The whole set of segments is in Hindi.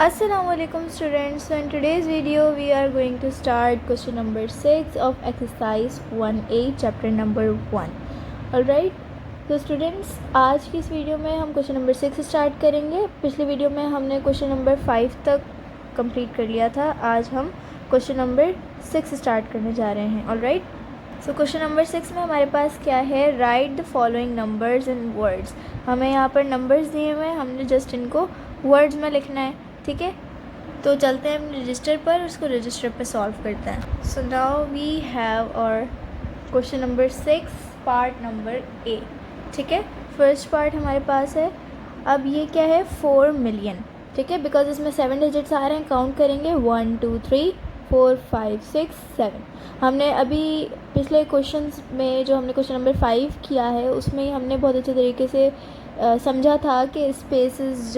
Assalamualaikum students. So in today's video we are going to start question number 6 of exercise 1A chapter number 1. Alright. तो स्टूडेंट्स आज की इस वीडियो में हम क्वेश्चन नंबर 6 स्टार्ट करेंगे. पिछले वीडियो में हमने क्वेश्चन नंबर 5 तक कंप्लीट कर लिया था. आज हम क्वेश्चन नंबर 6 स्टार्ट करने जा रहे हैं. ऑलराइट. सो क्वेश्चन नंबर 6 में हमारे पास क्या है, right the following numbers in words. हमें यहाँ पर नंबर्स दिए हुए हैं, हमने जस्ट इनको वर्ड्स में लिखना है. ठीक है, तो चलते हैं हम रजिस्टर पर, उसको रजिस्टर पर सॉल्व करते हैं. सो नाउ वी हैव और question number 6 part number A. ठीक है, फर्स्ट पार्ट हमारे पास है. अब ये क्या है, 4 मिलियन. ठीक है, बिकॉज इसमें 7 डिजिट्स आ रहे हैं. काउंट करेंगे 1 2 3 4 5 6 7. हमने अभी पिछले क्वेश्चंस में जो हमने क्वेश्चन नंबर 5 किया है उसमें हमने बहुत अच्छे तरीके से समझा था कि स्पेसेस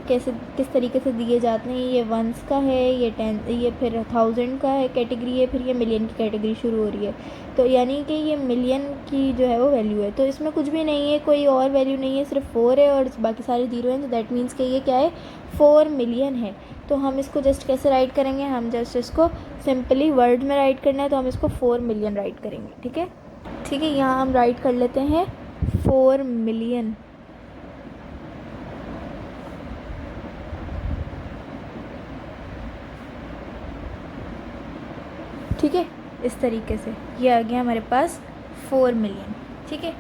कैसे किस तरीके से दिए जाते हैं. ये वंस का है, ये 10, ये फिर 1000 का है कैटेगरी है, फिर ये मिलियन की कैटेगरी शुरू हो रही है. तो यानी कि ये मिलियन की जो है वो वैल्यू है. तो इसमें कुछ भी नहीं है, कोई और वैल्यू नहीं है, सिर्फ 4 है और बाकी सारे 0 हैं. तो दैट मीन्स कि ये क्या है, 4 मिलियन है. तो हम इसको जस्ट कैसे राइट करेंगे, हम जस्ट इसको सिंपली वर्ड में राइट करना है. तो हम इसको 4 मिलियन राइट करेंगे. ठीक है, ठीक है, यहाँ हम राइट कर लेते हैं 4 मिलियन. ठीक है, इस तरीके से ये आ गया हमारे पास 4 मिलियन. ठीक है,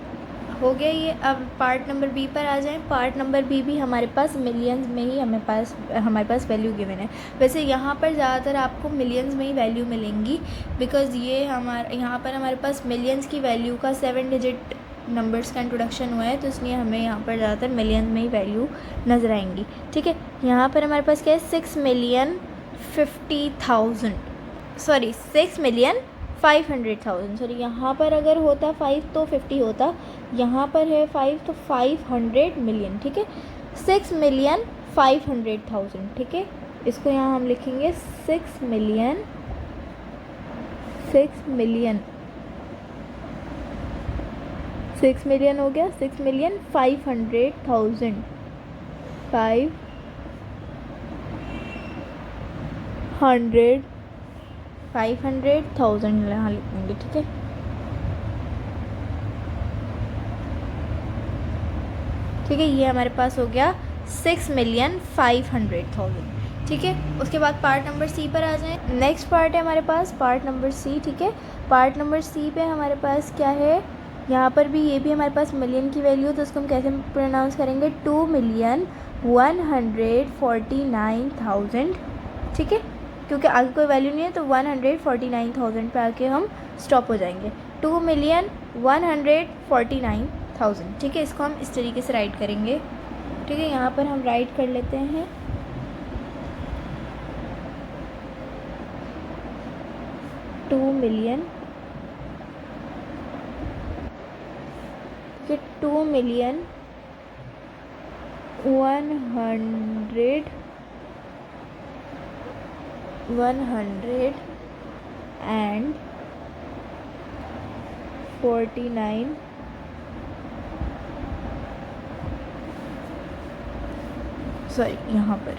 हो गया ये. अब पार्ट नंबर बी पर आ जाएं. पार्ट नंबर बी भी हमारे पास मिलियंस में ही हमारे पास वैल्यू गिवन है. वैसे यहाँ पर ज़्यादातर आपको मिलियंस में ही वैल्यू मिलेंगी, बिकॉज़ ये यहाँ पर हमारे पास मिलियंस की वैल्यू का 7 डिजिट नंबर्स का इंट्रोडक्शन हुआ है. तो इसलिए हमें यहाँ पर ज़्यादातर मिलियंस में ही वैल्यू नज़र आएंगी. ठीक है, यहाँ पर हमारे पास क्या है, 6,50,000 सॉरी. यहाँ पर अगर होता 5 तो 50 होता, यहाँ पर है 5 तो 500 मिलियन. ठीक है, 6,500,000. ठीक है, इसको यहाँ हम लिखेंगे 6 मिलियन 6 मिलियन हो गया. 6,500,000 500,000 यहाँ लिखेंगे. ठीक है, ठीक है, ये हमारे पास हो गया 6,500,000. ठीक है, उसके बाद पार्ट नंबर सी पर आ जाएं. नेक्स्ट पार्ट है हमारे पास पार्ट नंबर सी. ठीक है, पार्ट नंबर सी पे हमारे पास क्या है, यहाँ पर भी ये भी हमारे पास मिलियन की वैल्यू. तो उसको हम कैसे प्रोनाउंस करेंगे, 2,149,000. ठीक है, क्योंकि आगे कोई वैल्यू नहीं है तो 149,000 पे आके हम स्टॉप हो जाएंगे. 2,149,000. ठीक है, इसको हम इस तरीके से राइट करेंगे. ठीक है, यहाँ पर हम राइट कर लेते हैं 2 मिलियन. 2 मिलियन 149 सॉरी, यहाँ पर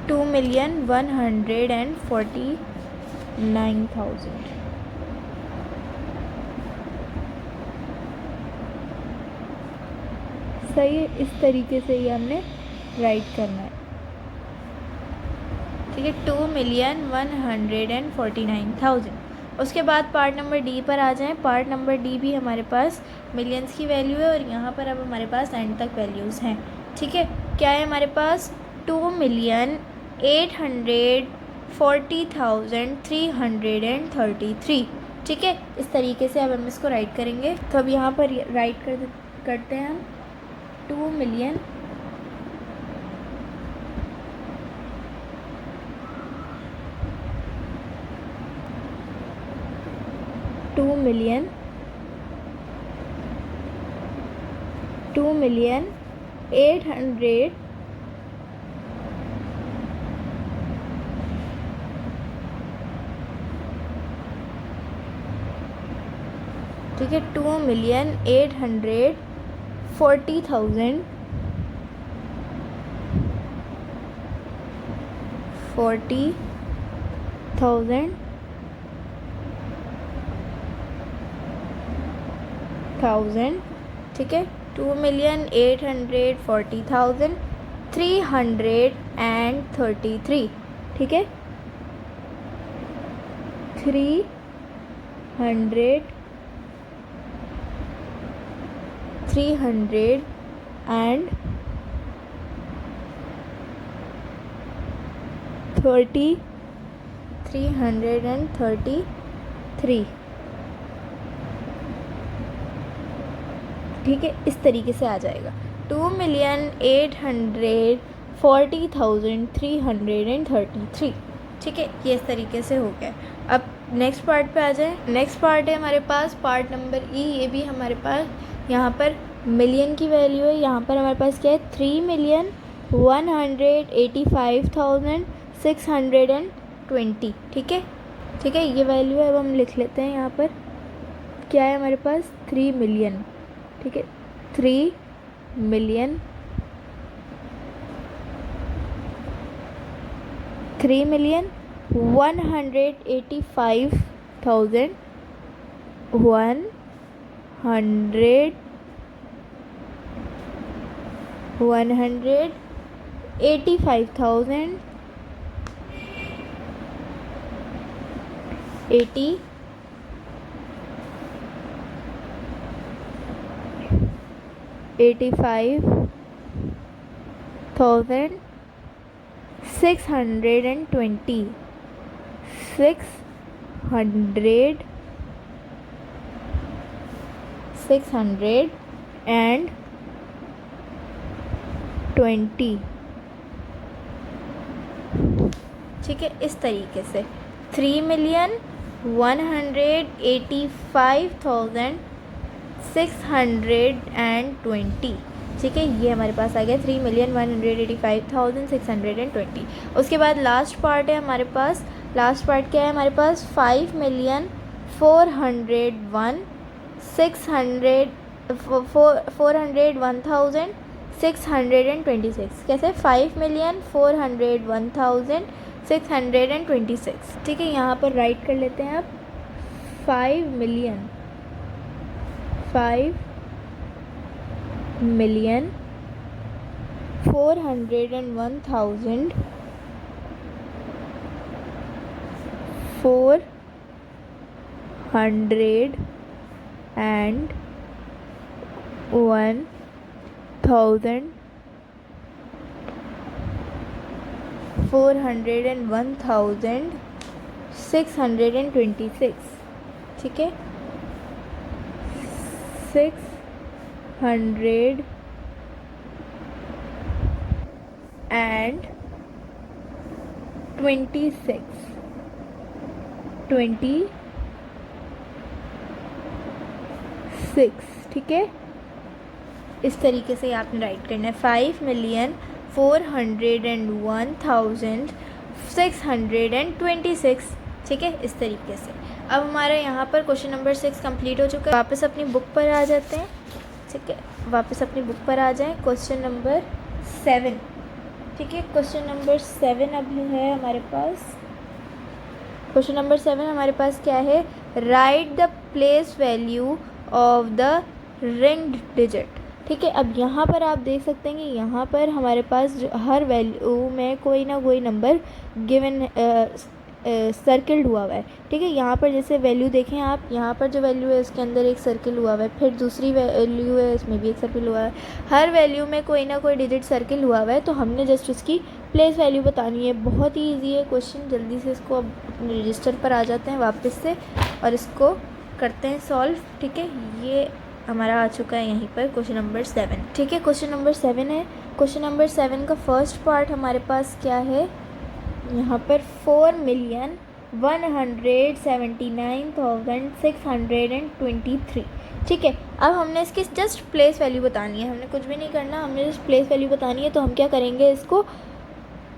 2,149,000. सही है, इस तरीके से ये हमने राइट करना है. ठीक है, 2,149,000. उसके बाद पार्ट नंबर डी पर आ जाएं. पार्ट नंबर डी भी हमारे पास मिलियंस की वैल्यू है और यहाँ पर अब हमारे पास एंड तक वैल्यूज़ हैं. ठीक है, क्या है हमारे पास, 2,840,333. ठीक है, इस तरीके से अब हम इसको राइट करेंगे. तो अब यहाँ पर राइट करते हैं हम 2 मिलियन 800 ठीक है, 2,840,000 40,000 ठीक है, 2,840,333 ठीक है, 300 and 333 ठीक है, इस तरीके से आ जाएगा 2,840,333 ठीक है, ये इस तरीके से हो गया। अब नेक्स्ट पार्ट पे आ जाए। नेक्स्ट पार्ट है हमारे पास पार्ट नंबर ई। ये भी हमारे पास यहाँ पर मिलियन की वैल्यू है। यहाँ पर हमारे पास क्या है, 3,185,620 ठीक है, ठीक है, ये वैल्यू है। अब हम लिख लेते हैं यहाँ पर क्या है हमारे पास, 3 मिलियन ठीक है, 3 मिलियन 185,000 85,620 620 ठीक है, इस तरीके से 3,185,620 ठीक है, ये हमारे पास आ गया 3,185,620। उसके बाद लास्ट पार्ट है हमारे पास। लास्ट पार्ट क्या है हमारे पास, 5,401,626 कैसे, 5,401,626 ठीक है। यहाँ पर राइट कर लेते हैं आप 5,401,626 ठीक है, 626 ठीक है, इस तरीके से आपने राइट करना है 5,401,626 ठीक है, इस तरीके से। अब हमारा यहाँ पर क्वेश्चन नंबर 6 कंप्लीट हो चुका है। वापस अपनी बुक पर आ जाते हैं ठीक है, वापस अपनी बुक पर आ जाएं। क्वेश्चन नंबर 7 ठीक है, क्वेश्चन नंबर 7 अभी है हमारे पास। क्वेश्चन नंबर 7 हमारे पास क्या है, right the place value of the ringed digit ठीक है। अब यहाँ पर आप देख सकते हैं कि यहाँ पर हमारे पास हर वैल्यू में कोई ना कोई नंबर गिवन सर्किल्ड हुआ है ठीक है। यहाँ पर जैसे वैल्यू देखें आप, यहाँ पर जो वैल्यू है इसके अंदर एक सर्किल हुआ है, फिर दूसरी वैल्यू है इसमें भी एक सर्किल हुआ है। हर वैल्यू में कोई ना कोई डिजिट सर्किल हुआ है, तो हमने जस्ट उसकी प्लेस वैल्यू बतानी है। बहुत ही ईजी है क्वेश्चन, रजिस्टर से इसको अब रजिस्टर पर आ जाते हैं वापस से और इसको करते हैं सॉल्व ठीक है। ये हमारा आ चुका है यहीं पर क्वेश्चन नंबर 7 ठीक है। क्वेश्चन नंबर 7 है। क्वेश्चन नंबर 7 का फर्स्ट पार्ट हमारे पास क्या है, यहाँ पर 4,179,623 ठीक है। अब हमने इसकी जस्ट प्लेस वैल्यू बतानी है, हमने कुछ भी नहीं करना, हमने जस्ट प्लेस वैल्यू बतानी है। तो हम क्या करेंगे, इसको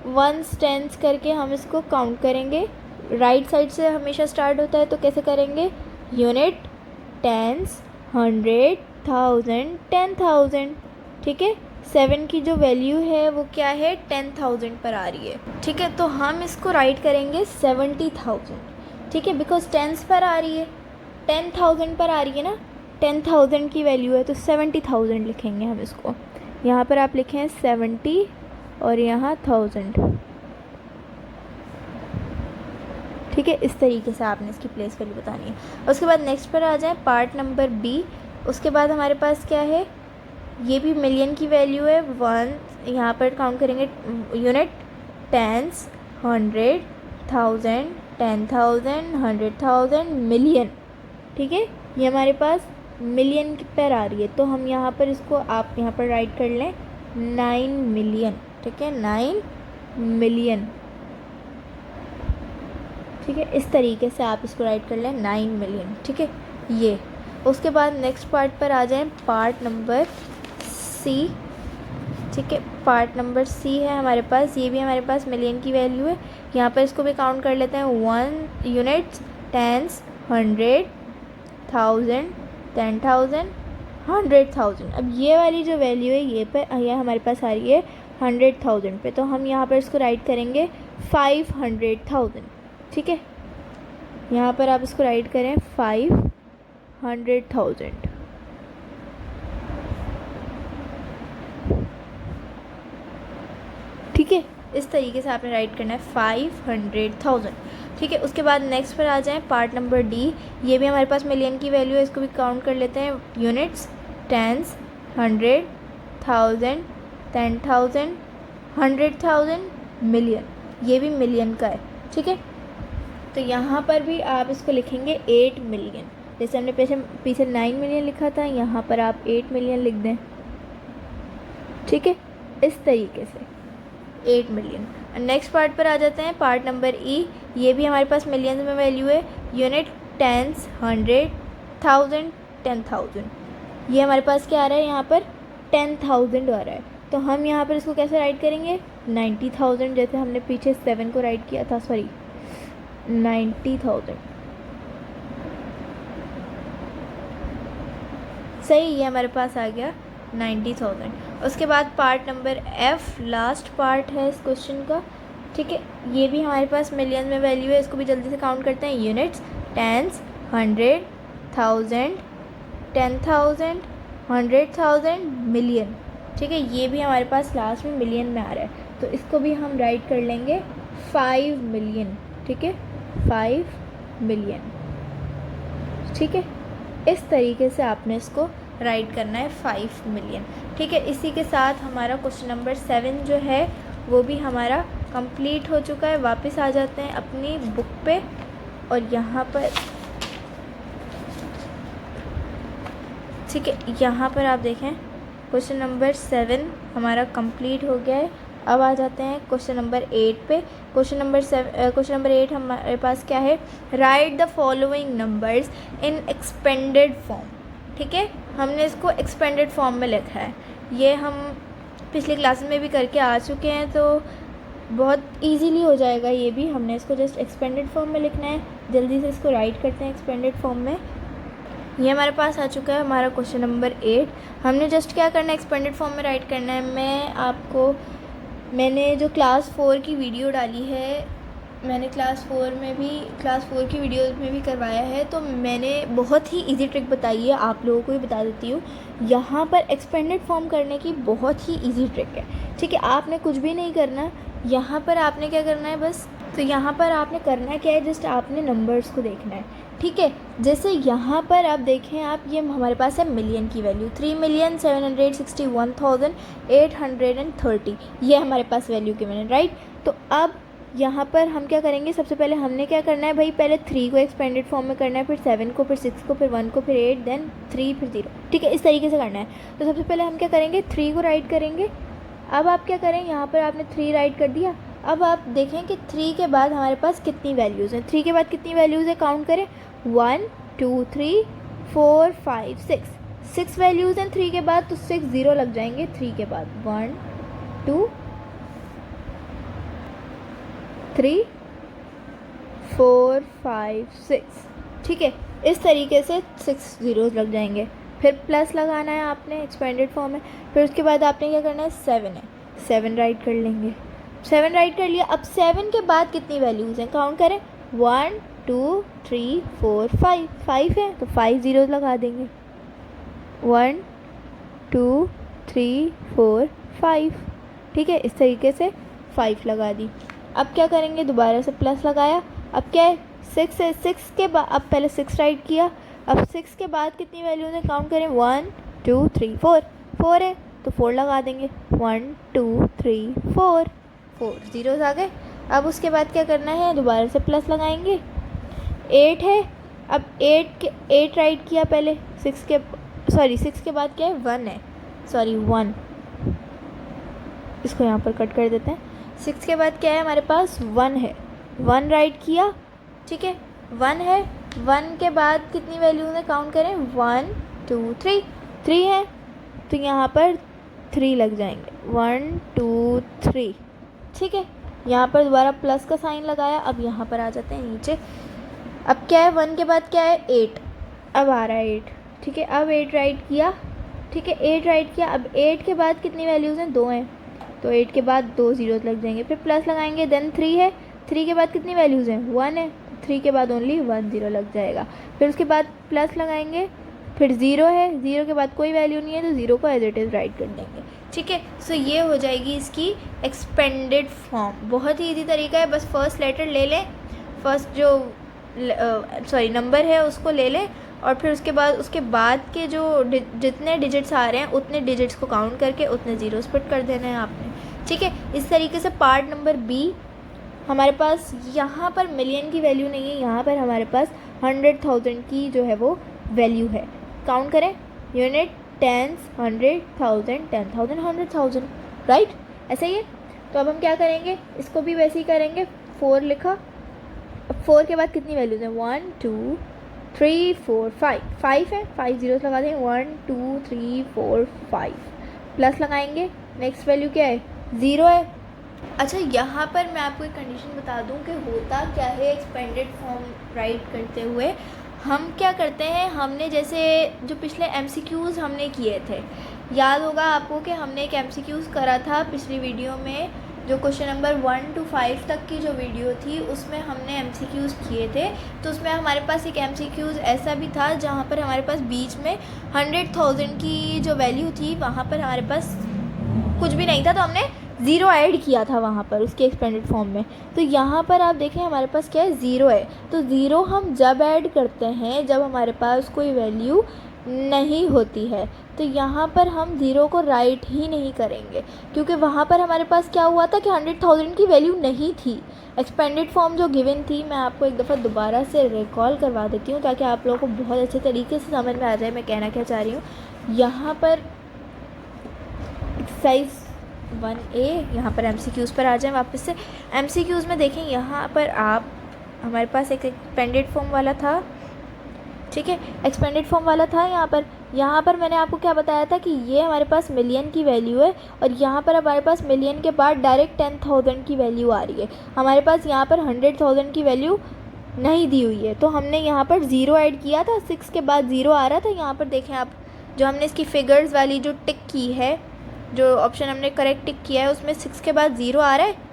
1s 10s करके हम इसको काउंट करेंगे। राइट साइड से हमेशा स्टार्ट होता है, तो कैसे करेंगे, यूनिट, टेंस, 100, 1000, 10,000 ठीक है। 7 की जो वैल्यू है वो क्या है, 10,000 पर आ रही है, ठीक है। तो हम इसको राइट करेंगे 70,000, ठीक है, बिकॉज टेंस पर आ रही है, 10,000 पर आ रही है ना, 10,000 की वैल्यू है तो 70,000 लिखेंगे हम इसको। यहाँ पर आप लिखें 70 और यहाँ 1000, ठीक है। इस तरीके से आपने इसकी प्लेस वैल्यू बतानी है। उसके बाद नेक्स्ट पर आ जाए, पार्ट नंबर बी। उसके बाद हमारे पास क्या है, ये भी मिलियन की वैल्यू है, 1, यहाँ पर काउंट करेंगे यूनिट, टेंस, 100, 1000, 10,000, 100,000, मिलियन, ठीक है। ये हमारे पास मिलियन पर आ रही है तो हम यहाँ पर इसको आप यहाँ पर राइट कर लें 9 मिलियन, ठीक है, 9 मिलियन, ठीक है। इस तरीके से आप इसको राइट कर लें 9 मिलियन, ठीक है। ये उसके बाद नेक्स्ट पार्ट पर आ जाएं, पार्ट नंबर सी, ठीक है। पार्ट नंबर सी है हमारे पास, ये भी हमारे पास मिलियन की वैल्यू है। यहाँ पर इसको भी काउंट कर लेते हैं, 1 यूनिट्स, टेंस, 100, 1000, 10,000, 100,000। अब ये वाली जो वैल्यू है ये हमारे पास आ रही है 100,000 पे, तो हम यहाँ पर इसको राइट करेंगे 500,000, ठीक है। यहाँ पर आप इसको राइट करें 500,000, ठीक है। इस तरीके से आपने राइट करना है 500,000, ठीक है। उसके बाद नेक्स्ट पर आ जाएं, पार्ट नंबर डी। ये भी हमारे पास मिलियन की वैल्यू है, इसको भी काउंट कर लेते हैं, यूनिट्स, टेंस, 100, 1000, 10,000, 100,000, मिलियन, ये भी मिलियन का है, ठीक है। तो यहाँ पर भी आप इसको लिखेंगे 8 मिलियन, जैसे हमने पीछे 9 मिलियन लिखा था, यहाँ पर आप 8 मिलियन लिख दें, ठीक है। इस तरीके से 8 मिलियन। नेक्स्ट पार्ट पर आ जाते हैं, पार्ट नंबर ई। ये भी हमारे पास मिलियन में वैल्यू है, यूनिट, टेंस, 100, 1000, 10,000। ये हमारे पास क्या आ रहा है, यहाँ पर 10,000 आ रहा है, तो हम यहाँ पर इसको कैसे राइट करेंगे, 90,000, जैसे हमने पीछे 7 को राइट किया था, सॉरी 90,000, सही, ये हमारे पास आ गया 90,000। उसके बाद part number F, last part है इस क्वेश्चन का, ठीक है। ये भी हमारे पास मिलियन में वैल्यू है, इसको भी जल्दी से काउंट करते हैं, यूनिट्स, टेंस, 100, 1000, 10,000, 100,000, मिलियन, ठीक है। ये भी हमारे पास लास्ट में मिलियन में आ रहा है, तो इसको भी हम राइट कर लेंगे 5 मिलियन, ठीक है, 5 मिलियन, ठीक है। इस तरीके से आपने इसको राइट करना है 5 मिलियन, ठीक है। इसी के साथ हमारा क्वेश्चन नंबर 7 जो है वो भी हमारा कंप्लीट हो चुका है। वापस आ जाते हैं अपनी बुक पे, और यहाँ पर, ठीक है, यहाँ पर आप देखें क्वेश्चन नंबर 7 हमारा कंप्लीट हो गया है। अब आ जाते हैं क्वेश्चन नंबर 8 पे। क्वेश्चन नंबर 8 हमारे पास क्या है, right the following numbers in expanded form, ठीक है। हमने इसको एक्सपेंडेड फॉर्म में लिखा है, ये हम पिछली क्लास में भी करके आ चुके हैं, तो बहुत इजीली हो जाएगा। ये भी हमने इसको जस्ट एक्सपेंडेड फॉर्म में लिखना है, जल्दी से इसको राइट करते हैं एक्सपेंडेड फॉर्म में। ये हमारे पास आ चुका है हमारा क्वेश्चन नंबर 8। हमने जस्ट क्या करना है, एक्सपेंडेड फॉर्म में राइट करना है। मैंने जो क्लास 4 की वीडियो डाली है, मैंने क्लास 4 की वीडियो में भी करवाया है, तो मैंने बहुत ही इजी ट्रिक बताई है, आप लोगों को भी बता देती हूँ। यहाँ पर एक्सपेंडेड फॉर्म करने की बहुत ही इजी ट्रिक है, ठीक है। आपने कुछ भी नहीं करना, यहाँ पर आपने क्या करना है बस, तो यहाँ पर आपने करना क्या है, जस्ट आपने नंबर्स को देखना है, ठीक है। जैसे यहाँ पर आप देखें, आप ये हमारे पास है मिलियन की वैल्यू 3,761,830, ये हमारे पास वैल्यू की मैंने, राइट। तो अब यहाँ पर हम क्या करेंगे, सबसे पहले हमने क्या करना है भाई, पहले 3 को एक्सपेंडेड फॉर्म में करना है, फिर 7 को, फिर 6 को, फिर 1 को, फिर 8, देन 3, फिर 0, ठीक है। इस तरीके से करना है। तो सबसे पहले हम क्या करेंगे, 3 को राइट करेंगे। अब आप क्या करें, यहाँ पर आपने 3 राइट कर दिया। अब आप देखें कि 3 के बाद हमारे पास कितनी वैल्यूज़ हैं, 3 के बाद कितनी वैल्यूज़ है, काउंट करें, 1 2 3 4 5 6 वैल्यूज़ हैं 3 के बाद, तो 6 0 लग जाएंगे 3 के बाद, 1 2 3 4 5 6, ठीक है। इस तरीके से 6 ज़ीरोज़ लग जाएंगे। फिर प्लस लगाना है आपने, एक्सपेंडेड फॉर्म है। फिर उसके बाद आपने क्या करना है, 7 है, 7 राइट कर लेंगे। 7 राइट कर लिया। अब 7 के बाद कितनी वैल्यूज़ हैं काउंट करें, 1 2 3 4 5, 5 है तो 5 ज़ीरोज़ लगा देंगे, 1 2 3 4 5, ठीक है। इस तरीके से 5 लगा दी। अब क्या करेंगे, दोबारा से प्लस लगाया। अब क्या है, 6 है, 6 के बाद अब पहले 6 राइट किया। अब 6 के बाद कितनी वैल्यूज़ हैं काउंट करें, 1 2 3 4, 4 है तो 4 लगा देंगे, 1 2 3 4, 4 ज़ीरोज़ आ गए। अब उसके बाद क्या करना है, दोबारा से प्लस लगाएंगे। 8 है, अब 8 राइट किया पहले, 6 के बाद क्या है, 1 है, 1, इसको यहाँ पर कट कर देते हैं। 6 के बाद क्या है हमारे पास, 1 है, 1 राइट किया, ठीक है, 1 है। 1 के बाद कितनी वैल्यूज़ है काउंट करें, 1 2 3, 3 है तो यहाँ पर 3 लग जाएंगे, 1 2 3, ठीक है। यहाँ पर दोबारा प्लस का साइन लगाया। अब यहाँ पर आ जाते हैं नीचे। अब क्या है, 1 के बाद क्या है, 8, अब आ रहा है 8, ठीक है। अब 8 राइट किया, ठीक है, 8 राइट किया। अब 8 के बाद कितनी वैल्यूज़ हैं, 2 हैं तो 8 के बाद 2 ज़ीरोज़ लग जाएंगे। फिर प्लस लगाएंगे, देन 3 है, 3 के बाद कितनी वैल्यूज़ हैं, 1 है, 3 के बाद ओनली 1 ज़ीरो लग जाएगा। फिर उसके बाद प्लस लगाएंगे, फिर 0 है, 0 के बाद कोई वैल्यू नहीं है तो 0 को एज इट इज़ राइट कर देंगे, ठीक है। सो ये हो जाएगी इसकी एक्सपेंडेड फॉर्म। बहुत ही ईजी तरीका है, बस फर्स्ट लेटर ले लें, फर्स्ट जो नंबर है उसको ले लें और फिर उसके बाद के जो जितने डिजिट्स आ रहे हैं उतने डिजिट्स को काउंट करके उतने ज़ीरोज़ पुट कर देना है आपने, ठीक है। इस तरीके से पार्ट नंबर बी हमारे पास यहाँ पर मिलियन की वैल्यू नहीं है, यहाँ पर हमारे पास 100,000 की जो है वो वैल्यू है। काउंट करें, यूनिट, टेंस, 100,000, 10,000, 100,000, राइट, ऐसा ही है। तो अब हम क्या करेंगे, इसको भी वैसे ही करेंगे। 4 लिखा, अब 4 के बाद कितनी वैल्यूज़ हैं, 1 2 3 4 5, 5 है, 5 ज़ीरोज़ लगा दें, 1 2 3 4 5, प्लस लगाएंगे। नेक्स्ट वैल्यू क्या है, 0 है। अच्छा, यहाँ पर मैं आपको एक कंडीशन बता दूँ कि होता क्या है एक्सपेंडेड फॉर्म राइट करते हुए। हम क्या करते हैं, हमने जैसे जो पिछले MCQs हमने किए थे, याद होगा आपको कि हमने एक MCQs करा था पिछली वीडियो में, जो क्वेश्चन नंबर 1 to 5 तक की जो वीडियो थी उसमें हमने MCQs किए थे। तो उसमें हमारे पास एक MCQs ऐसा भी था जहाँ पर हमारे पास बीच में 100,000 की जो वैल्यू थी वहाँ पर हमारे पास कुछ भी नहीं था तो हमने 0 ऐड किया था वहाँ पर उसके एक्सपेंडेड फॉर्म में। तो यहाँ पर आप देखें हमारे पास क्या है, 0 है। तो 0 हम जब ऐड करते हैं जब हमारे पास कोई वैल्यू नहीं होती है, तो यहाँ पर हम 0 को राइट ही नहीं करेंगे क्योंकि वहाँ पर हमारे पास क्या हुआ था कि 100,000 की वैल्यू नहीं थी। एक्सपेंडेड फॉर्म जो गिवन थी, मैं आपको एक दफ़ा दोबारा से रिकॉल करवा देती हूँ ताकि आप लोगों को बहुत अच्छे तरीके से समझ में आ जाए मैं कहना क्या चाह रही हूँ। यहाँ पर एक्सरसाइज 1A, यहाँ पर MCQs पर आ जाएं वापस से। MCQs में देखें, यहाँ पर आप हमारे पास एक एक्सपेंडेड फॉर्म वाला था, ठीक है, एक्सपेंडेड फॉर्म वाला था। यहाँ पर मैंने आपको क्या बताया था कि ये हमारे पास मिलियन की वैल्यू है और यहाँ पर हमारे पास मिलियन के बाद डायरेक्ट 10,000 की वैल्यू आ रही है। हमारे पास यहाँ पर 100,000 की वैल्यू नहीं दी हुई है तो हमने यहाँ पर 0 ऐड किया था। 6 के बाद 0 आ रहा था। यहाँ पर देखें आप, जो हमने इसकी फिगर्स वाली जो टिक की है, जो ऑप्शन हमने करेक्ट टिक किया है उसमें 6 के बाद 0 आ रहा है।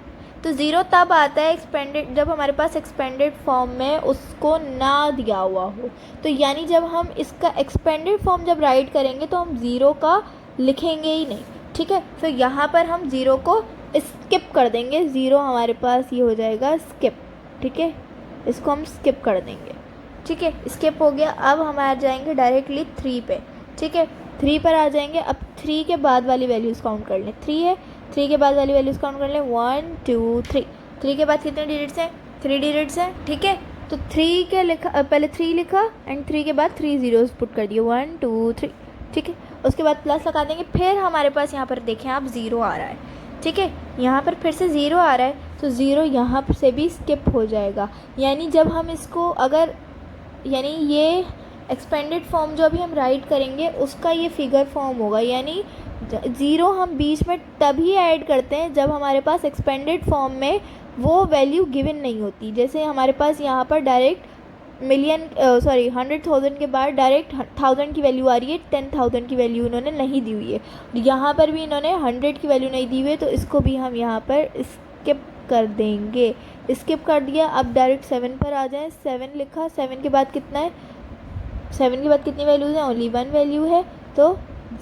तो 0 तब आता है एक्सपेंडेड जब हमारे पास एक्सपेंडेड फॉर्म में उसको ना दिया हुआ हो। तो यानी जब हम इसका एक्सपेंडेड फॉर्म जब राइट करेंगे तो हम 0 का लिखेंगे ही नहीं, ठीक है। फिर यहाँ पर हम 0 को स्किप कर देंगे। 0 हमारे पास ये हो जाएगा स्किप, ठीक है, इसको हम स्किप कर देंगे, ठीक है, स्किप हो गया। अब हम आ जाएंगे डायरेक्टली 3 पे, ठीक है, 3 पर आ जाएंगे। अब 3 के बाद वाली वैल्यूज़ काउंट कर लें। 3 है, 3 के बाद वाली वैल्यूज़ काउंट कर लें, 1 2 3। 3 के बाद कितने डिजिट्स हैं, 3 डिजिट्स हैं, ठीक है। तो 3 के लिखा, पहले 3 लिखा एंड 3 के बाद 3 ज़ीरोज़ पुट कर दिए, 1 2 3, ठीक है। उसके बाद प्लस लगा देंगे। फिर हमारे पास यहाँ पर देखें आप 0 आ रहा है, ठीक है, यहाँ पर फिर से 0 आ रहा है तो 0 यहाँ से भी स्किप हो जाएगा। यानी जब हम इसको अगर, यानी ये एक्सपेंडेड फॉर्म जो अभी हम राइट करेंगे उसका ये फिगर फॉर्म होगा। यानी 0 हम बीच में तभी ऐड करते हैं जब हमारे पास एक्सपेंडेड फॉर्म में वो वैल्यू गिवन नहीं होती। जैसे हमारे पास यहाँ पर डायरेक्ट मिलियन सॉरी 100,000 के बाद डायरेक्ट 1000 की वैल्यू आ रही है, 10,000 की वैल्यू इन्होंने नहीं दी हुई है। यहाँ पर भी इन्होंने 100 की वैल्यू नहीं दी हुई है, तो इसको भी हम यहाँ पर स्किप कर देंगे। स्किप कर दिया। अब डायरेक्ट 7 पर आ जाएं। 7 लिखा, 7 के बाद कितना है, 7 के बाद कितनी वैल्यूज़ हैं, ओनली 1 वैल्यू है, तो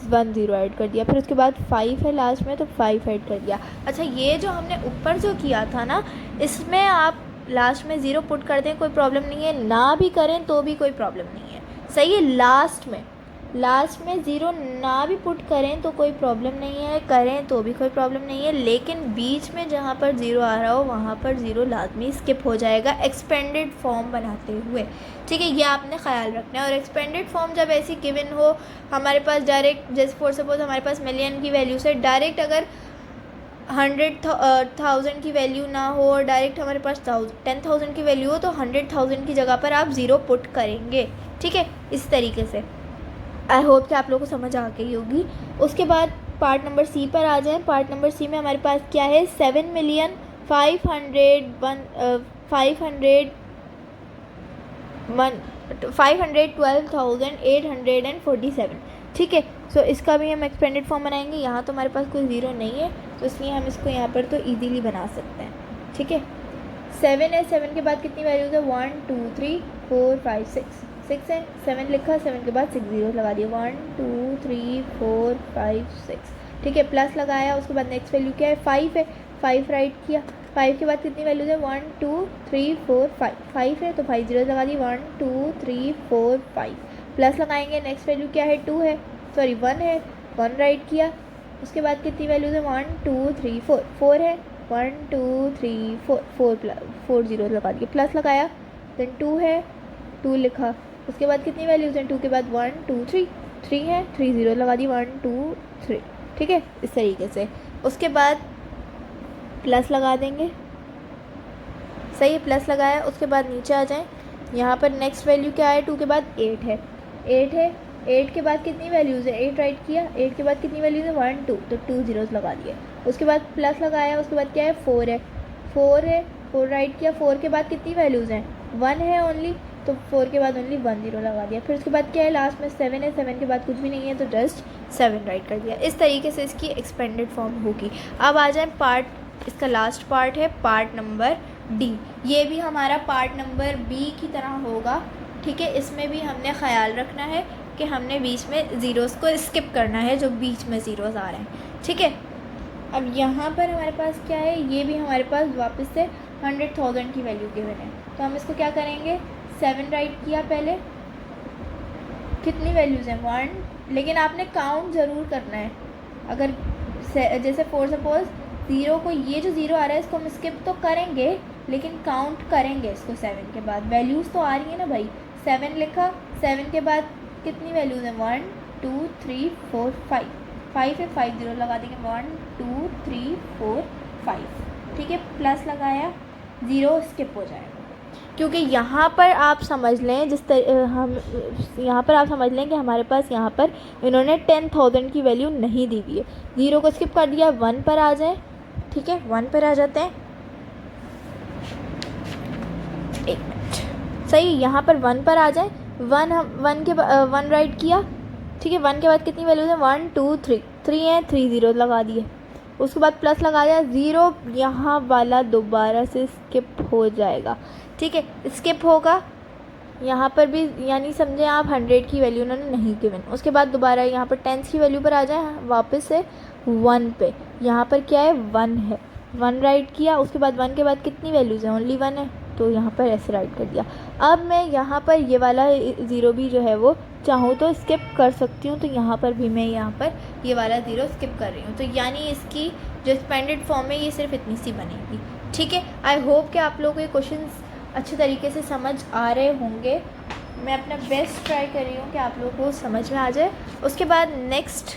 1 0 ऐड कर दिया। फिर उसके बाद 5 है लास्ट में, तो 5 ऐड कर दिया। अच्छा, ये जो हमने ऊपर जो किया था ना, इसमें आप लास्ट में 0 पुट कर दें कोई प्रॉब्लम नहीं है, ना भी करें तो भी कोई प्रॉब्लम नहीं है, सही है। लास्ट में 0 ना भी पुट करें तो कोई प्रॉब्लम नहीं है, करें तो भी कोई प्रॉब्लम नहीं है, लेकिन बीच में जहाँ पर 0 आ रहा हो वहाँ पर 0 लाजमी स्किप हो जाएगा एक्सपेंडेड फॉर्म बनाते हुए, ठीक है। ये आपने ख्याल रखना है। और एक्सपेंडेड फॉर्म जब ऐसी गिवन हो हमारे पास डायरेक्ट, जैसे फॉर सपोज हमारे पास मिलियन की वैल्यू से डायरेक्ट अगर 100,000 की वैल्यू ना हो और डायरेक्ट हमारे पास 10,000 की वैल्यू हो, तो 100,000 की जगह पर आप 0 पुट करेंगे, ठीक है, इस तरीके से। आई होप कि आप लोगों को समझ आ गई होगी। उसके बाद पार्ट नंबर सी पर आ जाएं। पार्ट नंबर सी में हमारे पास क्या है, 512,847, ठीक है। सो इसका भी हम एक्सपेंडेड फॉर्म बनाएंगे। यहाँ तो हमारे पास कोई 0 नहीं है, तो इसलिए हम इसको यहाँ पर तो इजीली बना सकते हैं, ठीक है। 7 है, 7 के बाद कितनी वैल्यूज़ है, 1 2 3 4 5 6 है। 7 लिखा, 7 के बाद 6 जीरोस लगा दिए, 1 2 3 4 5 6, ठीक है। प्लस लगाया, उसके बाद नेक्स्ट वैल्यू क्या है, 5 है, 5 राइट किया। 5 के बाद कितनी वैल्यूज़ है, 1 2 3 4 5 है, तो 5 जीरोस लगा दी, 1 2 3 4 5। प्लस लगाएंगे, नेक्स्ट वैल्यू क्या है, 2 है, सॉरी 1 है, 1 राइट किया। उसके बाद कितनी वैल्यूज़ है, 1 2 3 4 है, 1 2 3 4 जीरो लगा दिए। प्लस लगाया, देन 2 है, 2 लिखा। उसके बाद कितनी वैल्यूज़ हैं, 2 के बाद 1 2 3 है, 3 जीरो लगा दी, 1 2 3, ठीक है, इस तरीके से। उसके बाद प्लस लगा देंगे, सही है, प्लस लगाया। उसके बाद नीचे आ जाएं। यहाँ पर नेक्स्ट वैल्यू क्या है, 2 के बाद 8 है, 8 के बाद कितनी वैल्यूज़ है, 8 राइट किया। 8 के बाद कितनी वैल्यूज़ है, 1 2, तो 2 जीरोस लगा दिए। उसके बाद प्लस लगाया, उसके बाद क्या है, 4 है, 4 राइट किया। 4 के बाद कितनी वैल्यूज़ हैं, 1 है ओनली, तो 4 के बाद ओनली 1 जीरो लगा दिया। फिर उसके बाद क्या है, लास्ट में 7 है, 7 के बाद कुछ भी नहीं है, तो जस्ट 7 राइट कर दिया। इस तरीके से इसकी एक्सपेंडेड फॉर्म होगी। अब आ जाए पार्ट, इसका लास्ट पार्ट है पार्ट नंबर डी। ये भी हमारा पार्ट नंबर बी की तरह होगा, ठीक है। इसमें भी हमने ख्याल रखना है कि हमने बीच में ज़ीरोज़ को स्किप करना है, जो बीच में ज़ीरोज़ आ रहे हैं, ठीक है। अब यहाँ पर हमारे पास क्या है, ये भी हमारे पास वापस से 100,000 की वैल्यू गिवन है, तो हम इसको क्या करेंगे, 7 राइट किया पहले। कितनी वैल्यूज़ हैं, 1, लेकिन आपने काउंट ज़रूर करना है। अगर जैसे फॉर सपोज 0 को, ये जो 0 आ रहा है इसको हम स्किप तो करेंगे, लेकिन काउंट करेंगे इसको 7 के बाद। वैल्यूज़ तो आ रही है ना भाई, 7 लिखा, 7 के बाद कितनी वैल्यूज़ हैं, 1 2 3 4 5 है, 5 जीरो लगा देंगे, 1 2 3 4 5, ठीक है। प्लस लगाया, 0 स्किप हो जाएगा, क्योंकि यहाँ पर आप समझ लें हम यहाँ पर आप समझ लें कि हमारे पास यहाँ पर इन्होंने 10,000 की वैल्यू नहीं दी हुई है। 0 को स्किप कर दिया, 1 पर आ जाए, ठीक है, 1 पर आ जाते हैं। एक मिनट, सही, यहाँ पर 1 पर आ जाए। 1 राइट किया, ठीक है। 1 के बाद कितनी वैल्यूज़ है, 1 2 3 है, 3 जीरो लगा दिए। उसके बाद प्लस लगाया, 0 यहाँ वाला दोबारा से स्किप हो जाएगा, ठीक है, स्किप होगा। यहाँ पर भी यानी समझें आप 100 की वैल्यू उन्होंने नहीं गिवन। उसके बाद दोबारा यहाँ पर 10 की वैल्यू पर आ जाए, वापस से 1 पे। यहाँ पर क्या है, 1 है, 1 राइट किया। उसके बाद 1 के बाद कितनी वैल्यूज़ हैं, ओनली 1 है, तो यहाँ पर ऐसे राइट कर दिया। अब मैं यहाँ पर ये वाला 0 भी जो है वो चाहूँ तो स्किप कर सकती हूँ, तो यहाँ पर भी मैं यहाँ पर ये वाला 0 स्किप कर रही हूँ। तो यानी इसकी जो एक्सपेंडेड फॉर्म है ये सिर्फ इतनी सी बनेगी, ठीक है। आई होप कि आप लोगों को ये क्वेश्चंस अच्छे तरीके से समझ आ रहे होंगे। मैं अपना बेस्ट ट्राई कर रही हूँ कि आप लोगों को समझ में आ जाए। उसके बाद नेक्स्ट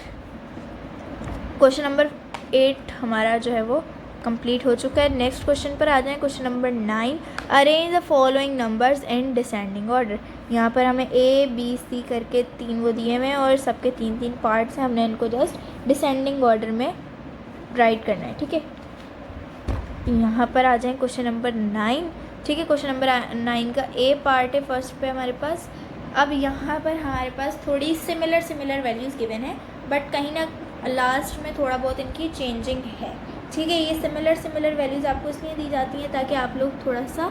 क्वेश्चन नंबर 8 हमारा जो है वो कंप्लीट हो चुका है। नेक्स्ट क्वेश्चन पर आ जाएं, question number 9। Arrange the following numbers in descending order. यहाँ पर हमें A B C करके 3 वो दिए हुए हैं और सबके 3 पार्ट्स हैं। हमने इनको जस्ट डिसेंडिंग ऑर्डर में राइट करना है, ठीक है। यहाँ पर आ जाएं क्वेश्चन नंबर 9। ठीक है। क्वेश्चन नंबर 9 का ए पार्ट है फर्स्ट पे हमारे पास। अब यहाँ पर हमारे पास थोड़ी सिमिलर वैल्यूज़ गिवन है, बट कहीं ना लास्ट में थोड़ा बहुत इनकी चेंजिंग है। ठीक है, ये सिमिलर वैल्यूज़ आपको इसलिए दी जाती हैं ताकि आप लोग थोड़ा सा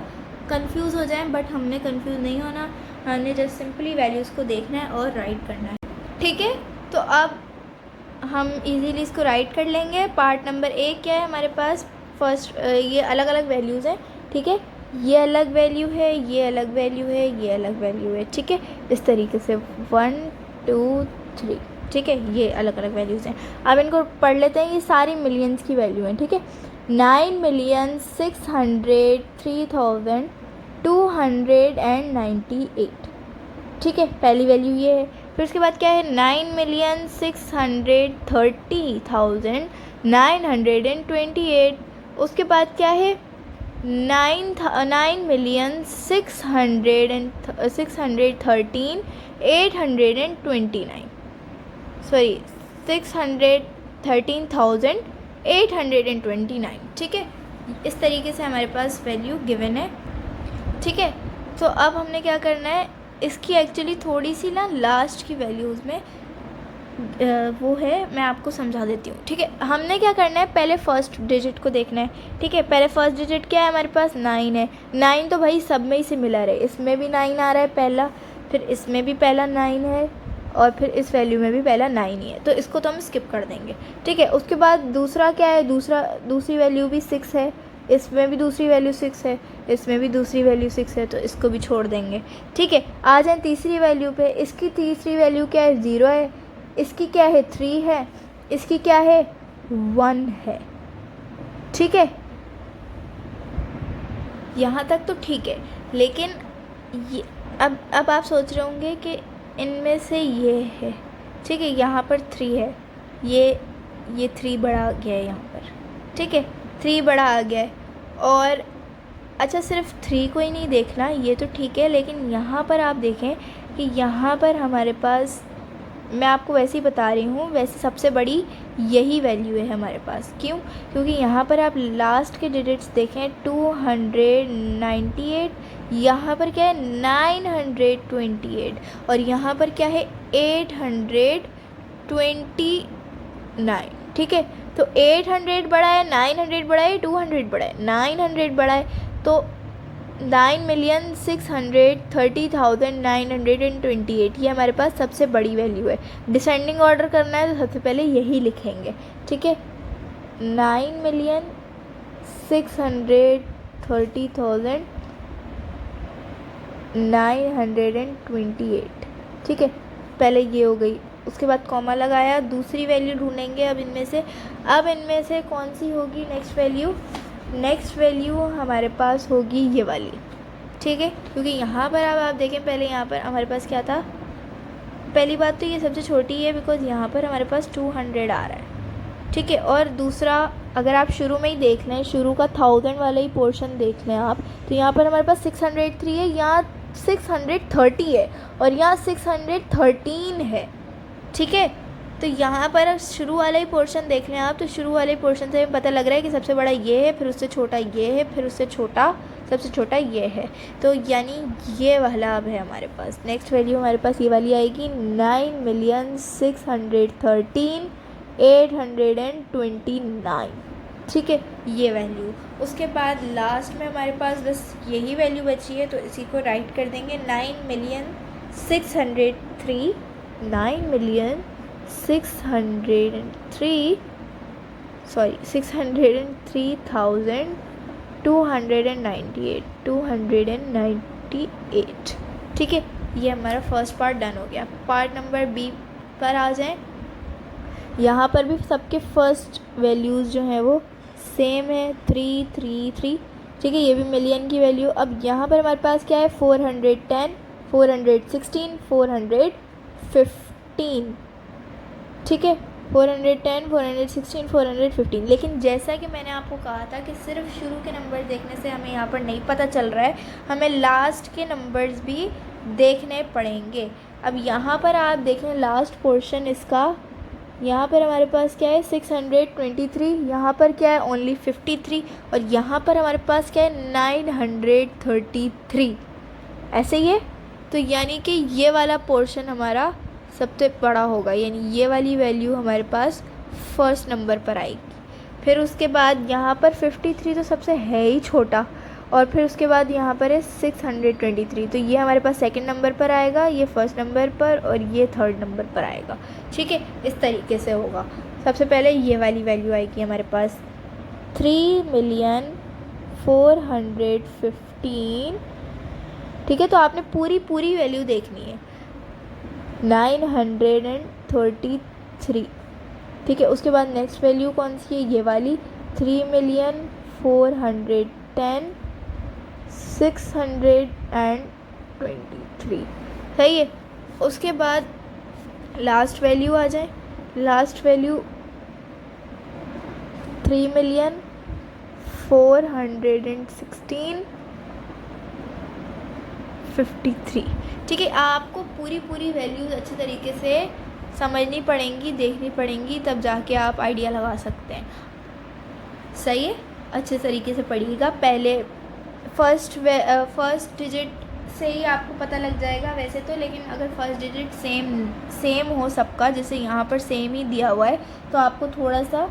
कंफ्यूज हो जाएं, बट हमने कंफ्यूज नहीं होना, हमने जस्ट सिंपली वैल्यूज़ को देखना है और राइट करना है। ठीक है, तो अब हम इजीली इसको राइट कर लेंगे। पार्ट नंबर 1 क्या है हमारे पास, फर्स्ट ये अलग अलग वैल्यूज़ हैं। ठीक है, ये अलग वैल्यू है, ये अलग वैल्यू है, ये अलग वैल्यू है। ठीक है, इस तरीके से 1 2 3। ठीक है, ये अलग अलग वैल्यूज़ हैं। अब इनको पढ़ लेते हैं। ये सारी मिलियंस की वैल्यू हैं। ठीक है, 9,603,298। ठीक है, पहली वैल्यू ये है। फिर उसके बाद क्या है, 9,630,928। उसके बाद क्या है, 9,613,829। सॉरी, 613,829। ठीक है, इस तरीके से हमारे पास वैल्यू गिवन है। ठीक है, तो अब हमने क्या करना है, इसकी एक्चुअली थोड़ी सी ना लास्ट की वैल्यूज़ में वो है, मैं आपको समझा देती हूँ। ठीक है, हमने क्या करना है, पहले फर्स्ट डिजिट को देखना है। ठीक है, पहले फर्स्ट डिजिट क्या है हमारे पास, 9 है। 9 तो भाई सब में ही सिमिलर है, इसमें भी 9 आ रहा है पहला, फिर इसमें भी पहला 9 है, और फिर इस वैल्यू में भी पहला 9 ही है, तो इसको तो हम स्किप कर देंगे। ठीक है, उसके बाद दूसरा क्या है, दूसरी वैल्यू भी 6 है, इसमें भी दूसरी वैल्यू 6 है, इसमें भी दूसरी वैल्यू 6 है, तो इसको भी छोड़ देंगे। ठीक है, आ जाए तीसरी वैल्यू पे। इसकी तीसरी वैल्यू क्या है, 0 है। इसकी क्या है, 3 है। इसकी क्या है, 1 है। ठीक है, यहाँ तक तो ठीक है, लेकिन ये अब आप सोच रहे होंगे कि इनमें से ये है। ठीक है, यहाँ पर 3 है, ये 3 बड़ा आ गया है यहाँ पर। ठीक है, 3 बड़ा आ गया है। और अच्छा, सिर्फ 3 को ही नहीं देखना, ये तो ठीक है, लेकिन यहाँ पर आप देखें कि यहाँ पर हमारे पास, मैं आपको वैसे ही बता रही हूँ, वैसे सबसे बड़ी यही वैल्यू है हमारे पास। क्यों, क्योंकि यहाँ पर आप लास्ट के डिजिट्स देखें, 298, यहाँ पर क्या है, 928, और यहाँ पर क्या है, 829। ठीक है, तो 800 बड़ा है, 900 बड़ा है, 200 बड़ा है, 900 बड़ा है, तो 9,630,928 ये हमारे पास सबसे बड़ी वैल्यू है। डिसेंडिंग ऑर्डर करना है तो सबसे पहले यही लिखेंगे। ठीक है, 9,630,928। ठीक है, पहले ये हो गई, उसके बाद कॉमा लगाया, दूसरी वैल्यू ढूंढेंगे। अब इनमें से कौन सी होगी नेक्स्ट वैल्यू हमारे पास होगी ये वाली। ठीक है, क्योंकि यहाँ पर अब आप देखें, पहले यहाँ पर हमारे पास क्या था, पहली बात तो ये सबसे छोटी है, बिकॉज़ यहाँ पर हमारे पास 200 आ रहा है। ठीक है, और दूसरा, अगर आप शुरू में ही देख लें, शुरू का 1000 वाला ही पोर्शन देख लें आप, तो यहाँ पर हमारे पास 603 है, यहाँ 630 है, और यहाँ 613 है। ठीक है, तो यहाँ पर शुरू वाला ही पोर्शन देख लें आप, तो शुरू वाले पोर्शन से पता लग रहा है कि सबसे बड़ा ये है, फिर उससे छोटा ये है, फिर उससे सबसे छोटा ये है, तो यानी ये वाला अब है हमारे पास। नेक्स्ट वैल्यू हमारे पास ये वाली आएगी, 9,613,829। ठीक है, ये वैल्यू। उसके बाद लास्ट में हमारे पास बस यही वैल्यू बची है, तो इसी को राइट कर देंगे, 603,298। ठीक है, ये हमारा फर्स्ट पार्ट डन हो गया। पार्ट नंबर बी पर आ जाएं। यहाँ पर भी सबके फर्स्ट वैल्यूज़ जो हैं वो सेम है, 3 3 3। ठीक है, ये भी मिलियन की वैल्यू। अब यहाँ पर हमारे पास क्या है, 410, 416, 415। ठीक है, 410, 416, 415। लेकिन जैसा कि मैंने आपको कहा था कि सिर्फ शुरू के नंबर देखने से हमें यहाँ पर नहीं पता चल रहा है, हमें लास्ट के नंबर्स भी देखने पड़ेंगे। अब यहाँ पर आप देखें, लास्ट पोर्शन इसका यहाँ पर हमारे पास क्या है 623, यहाँ पर क्या है ओनली 53, और यहाँ पर हमारे पास क्या है 933, ऐसे ही है। तो यानी कि ये वाला पोर्शन हमारा सबसे बड़ा होगा, यानी ये वाली वैल्यू हमारे पास फर्स्ट नंबर पर आएगी। फिर उसके बाद यहाँ पर 53 तो सबसे है ही छोटा, और फिर उसके बाद यहाँ पर है 623, तो ये हमारे पास सेकंड नंबर पर आएगा, ये फर्स्ट नंबर पर, और ये थर्ड नंबर पर आएगा। ठीक है, इस तरीके से होगा। सबसे पहले ये वाली वैल्यू आएगी हमारे पास 3,415,000। ठीक है, तो आपने पूरी वैल्यू देखनी है 933। ठीक है, उसके बाद नेक्स्ट वैल्यू कौन सी है, ये वाली 3,410,623। सही है। उसके बाद लास्ट वैल्यू आ जाए, लास्ट वैल्यू 3,416,53। ठीक है, आपको पूरी वैल्यूज़ अच्छे तरीके से समझनी पड़ेंगी, देखनी पड़ेंगी, तब जाके आप आइडिया लगा सकते हैं। सही है, अच्छे तरीके से पढ़िएगा। पहले फर्स्ट डिजिट से ही आपको पता लग जाएगा वैसे तो, लेकिन अगर फर्स्ट डिजिट सेम हो सबका, जैसे यहाँ पर सेम ही दिया हुआ है, तो आपको थोड़ा सा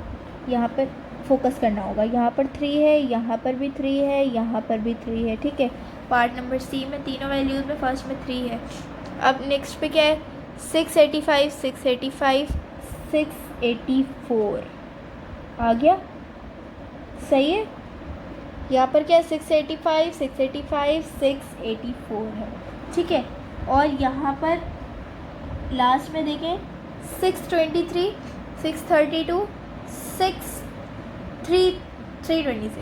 यहाँ पर फोकस करना होगा। यहाँ पर 3 है, यहाँ पर भी 3 है, यहाँ पर भी 3 है। ठीक है, पार्ट नंबर सी में तीनों वैल्यूज़ में फर्स्ट में 3 है। अब नेक्स्ट पे क्या है 685, 684 आ गया। सही है, यहाँ पर क्या है 685, 684 है। ठीक है, और यहाँ पर लास्ट में देखें 623, 632, 326।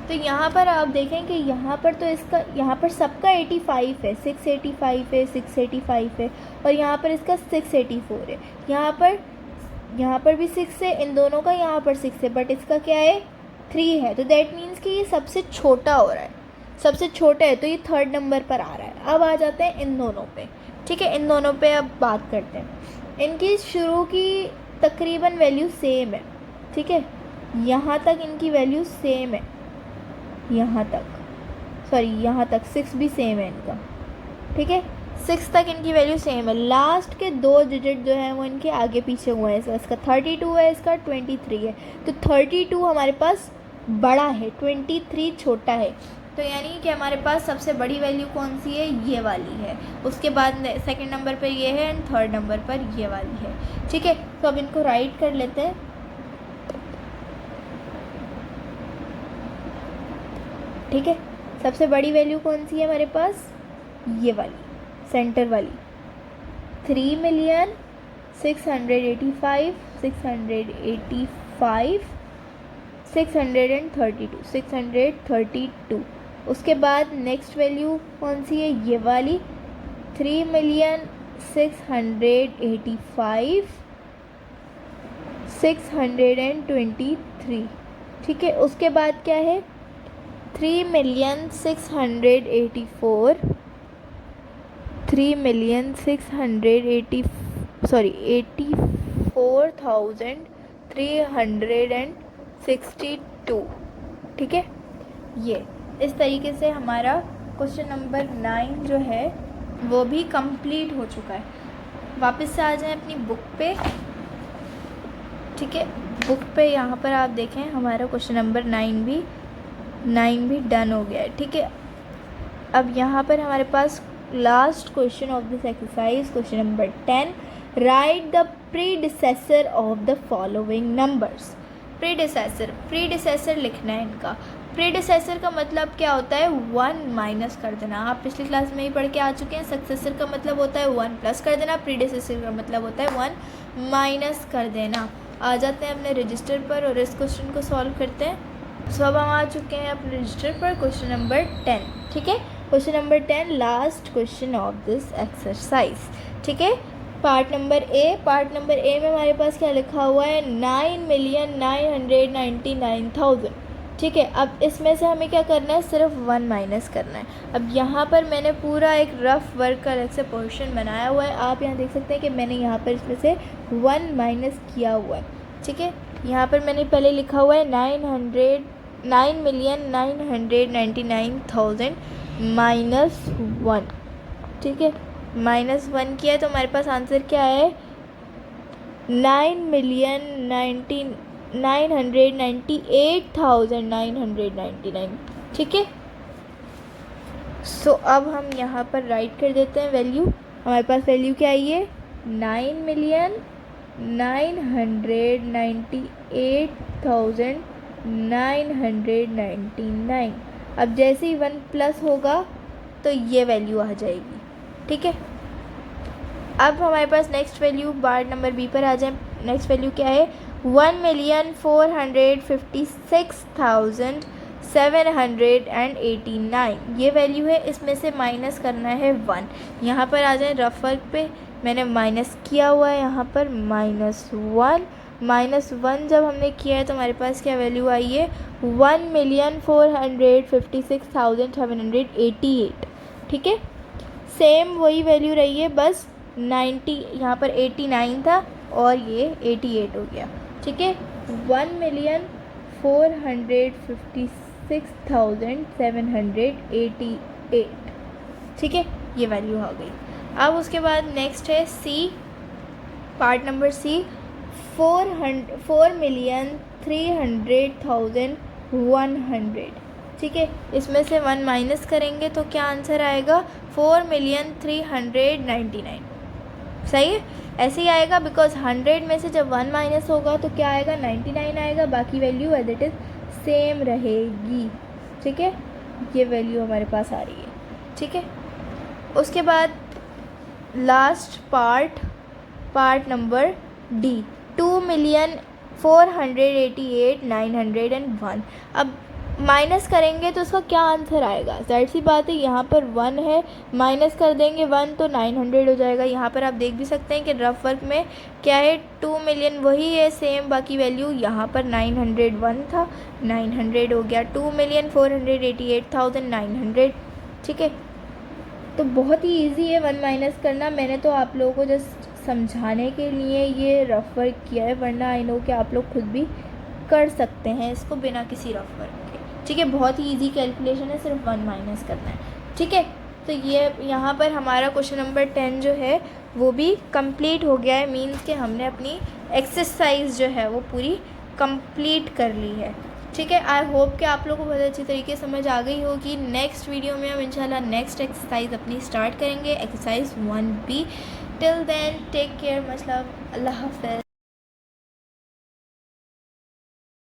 तो यहाँ पर आप देखें कि यहाँ पर तो इसका, यहाँ पर सबका 85 है, 685 है, 685 है, और यहाँ पर इसका 684 है। यहाँ पर भी 6 है, इन दोनों का यहाँ पर 6 है, बट इसका क्या है 3 है। तो दैट मीन्स कि ये सबसे छोटा हो रहा है, सबसे छोटा है, तो ये थर्ड नंबर पर आ रहा है। अब आ जाते हैं इन दोनों पे। ठीक है, इन दोनों पे अब बात करते हैं। इनकी शुरू की तकरीबन वैल्यू सेम है। ठीक है, यहाँ तक इनकी वैल्यू सेम है, यहाँ तक 6 भी सेम है इनका। ठीक है, 6 तक इनकी वैल्यू सेम है। लास्ट के 2 डिजिट जो हैं वो इनके आगे पीछे हुए हैं। इसका 32 है, इसका 23 है। तो 32 हमारे पास बड़ा है, 23 छोटा है। तो यानी कि हमारे पास सबसे बड़ी वैल्यू कौन सी है, ये वाली है। उसके बाद सेकंड नंबर पर ये है, एंड थर्ड नंबर पर ये वाली है। ठीक है, तो अब इनको राइट कर लेते हैं। ठीक है, सबसे बड़ी वैल्यू कौन सी है हमारे पास, ये वाली सेंटर वाली 3,685,685 632। उसके बाद नेक्स्ट वैल्यू कौन सी है, ये वाली 3,685,623। ठीक है, उसके बाद क्या है 84,362। ठीक है, ये इस तरीके से हमारा क्वेश्चन नंबर 9 जो है वो भी कंप्लीट हो चुका है। वापस से आ जाएं अपनी बुक पे। ठीक है, बुक पे यहाँ पर आप देखें हमारा क्वेश्चन नंबर 9 भी डन हो गया है। ठीक है, अब यहाँ पर हमारे पास last question of this exercise, question number 10, write the predecessor of the following numbers. Predecessor लिखना है इनका। प्रीडिसेसर का मतलब क्या होता है, 1 माइनस कर देना। आप पिछली क्लास में ही पढ़ के आ चुके हैं। सक्सेसर का मतलब होता है 1 प्लस कर देना, प्रीडिसेसर का मतलब होता है 1 माइनस कर देना। आ जाते हैं अपने रजिस्टर पर और इस क्वेश्चन को सॉल्व करते हैं। सो अब हम आ चुके हैं अपने रजिस्टर पर, क्वेश्चन नंबर 10। ठीक है, question number 10 last question of this exercise. ठीक है, पार्ट नंबर ए में हमारे पास क्या लिखा हुआ है 9,999,000। ठीक है। अब इसमें से हमें क्या करना है, सिर्फ 1 माइनस करना है। अब यहाँ पर मैंने पूरा एक रफ़ वर्क का अलग से पोर्शन बनाया हुआ है। आप यहाँ देख सकते हैं कि मैंने यहाँ पर इसमें से 1 माइनस किया हुआ है। ठीक है, यहाँ पर मैंने पहले लिखा हुआ है 9,999,000 माइनस 1। ठीक है, माइनस 1 किया है तो हमारे पास आंसर क्या है, 9,998,999। ठीक है, सो अब हम यहाँ पर राइट कर देते हैं वैल्यू। हमारे पास वैल्यू क्या आई है, 9,998,999। अब जैसे ही 1 प्लस होगा तो ये वैल्यू आ जाएगी। ठीक है, अब हमारे पास next value part number B पर आ जाए। नेक्स्ट वैल्यू क्या है, 1,456,789 ये वैल्यू है। इसमें से माइनस करना है 1। यहाँ पर आ जाए रफ वर्क पे, मैंने माइनस किया हुआ है यहाँ पर -1। -1 जब हमने किया है तो हमारे पास क्या वैल्यू आई है, 1,456,788। ठीक है, सेम वही वैल्यू रही है, बस 90 यहाँ पर 89 था और ये 88 हो गया। ठीक है, 1,456,788। ठीक है, ये वैल्यू आ गई। अब उसके बाद नेक्स्ट है सी, पार्ट नंबर सी, 4,300,100। ठीक है, इसमें से 1 माइनस करेंगे तो क्या आंसर आएगा, 4,399। सही है, ऐसे ही आएगा बिकॉज 100 में से जब 1 माइनस होगा तो क्या आएगा, 99 आएगा। बाकी value as it is same रहेगी। ठीक है, ये वैल्यू हमारे पास आ रही है। ठीक है, उसके बाद लास्ट पार्ट नंबर डी, 2,488,901। अब माइनस करेंगे तो उसका क्या आंसर आएगा, जाहिर सी बात है यहाँ पर 1 है, माइनस कर देंगे 1 तो 900 हो जाएगा। यहाँ पर आप देख भी सकते हैं कि रफ वर्क में क्या है, 2 मिलियन वही है सेम, बाकी वैल्यू यहाँ पर 901 था, 900 हो गया, 2,488,900। ठीक है, तो बहुत ही ईजी है 1 माइनस करना। मैंने तो आप लोगों को जस्ट समझाने के लिए ये रफ वर्क किया है, वरना आई नो कि आप लोग खुद भी कर सकते हैं इसको बिना किसी रफ वर्क के। ठीक है, बहुत ही इजी कैलकुलेशन है, सिर्फ 1 माइनस करना है। ठीक है, तो ये यहाँ पर हमारा क्वेश्चन नंबर 10 जो है वो भी कंप्लीट हो गया है। मीन्स कि हमने अपनी एक्सरसाइज जो है वो पूरी कंप्लीट कर ली है। ठीक है, आई होप कि आप लोगों को बहुत अच्छी तरीके से समझ आ गई होगी। नेक्स्ट वीडियो में हम इंशाल्लाह नेक्स्ट एक्सरसाइज अपनी स्टार्ट करेंगे, exercise 1B। Till then take care, much love, अल्लाह हाफ़िज़।